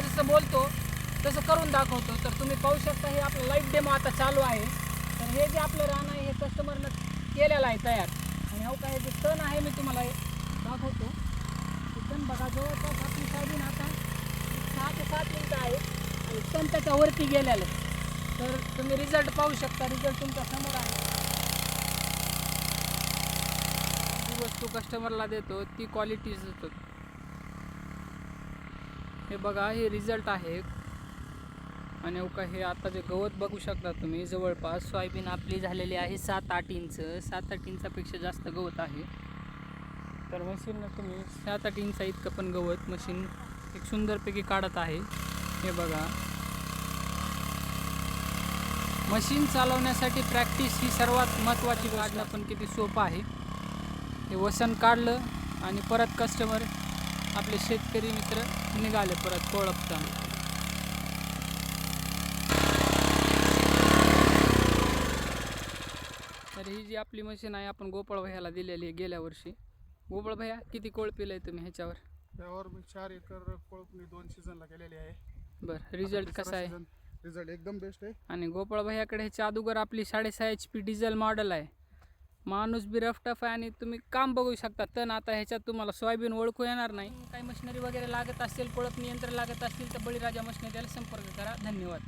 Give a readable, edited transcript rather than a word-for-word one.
जसं बोलतो तसं करून दाखवतो. तर तुम्ही पाहू शकता हे आपलं लाईव्ह डेमो आता चालू आहे. तर हे जे आपलं रान आहे हे कस्टमरनं केलेलं आहे तयार. आणि हो काय जे तण आहे मी तुम्हाला दाखवतो. ते तण बघा जवळपास आपली सोयाबीन आता 6 ते 7 इंच आहे आणि तण त्याच्यावरती गेलेलं. तर तुम्ही रिझल्ट पाहू शकता. रिझल्ट तुमच्या समोर आहे. जी वस्तू कस्टमरला देतो ती क्वालिटीच देतो. हे बघा हे रिझल्ट आहे. आणि हो का हे आता जे गवत बघू शकता तुम्ही जवळपास सोयाबीन आपली झालेली आहे 7-8 इंच. 7-8 इंचापेक्षा जास्त गवत आहे. तर मशीननं तुम्ही 7-8 इंच इतकं पण गवत मशीन एक सुंदरपैकी काढत आहे. हे बघा मशीन चालवण्यासाठी प्रॅक्टिस ही सर्वात महत्त्वाची गोष्ट. पण किती सोपं आहे. हे वसन काढलं आणि परत कस्टमर आपले शेतकरी मित्र निघाले परत कोळपताना. तर ही जी आपली मशीन आहे आपण गोपाळ भैयाला दिलेली आहे गेल्या वर्षी. गोपाळ भैया किती कोळपिलं आहे तुम्ही ह्याच्यावर? त्यावर मी 4 एकर कोळपणी 2 सीझनला केलेली आहे. बरं रिझल्ट कसा आहे? रिझल्ट एकदम बेस्ट आहे. आणि गोपाळ भैयाकडे ह्याच्या अगोदर आपली 6.5 HP डिझेल मॉडेल आहे. माणूस बी रफ टफ आहे आणि तुम्ही काम बघू शकता. तण आता ह्याच्यात तुम्हाला सोयाबीन ओळखू येणार नाही. काही मशिनरी वगैरे लागत असेल कोळपणी यंत्र लागत असतील तर बळीराजा मशिनरीला संपर्क करा. धन्यवाद.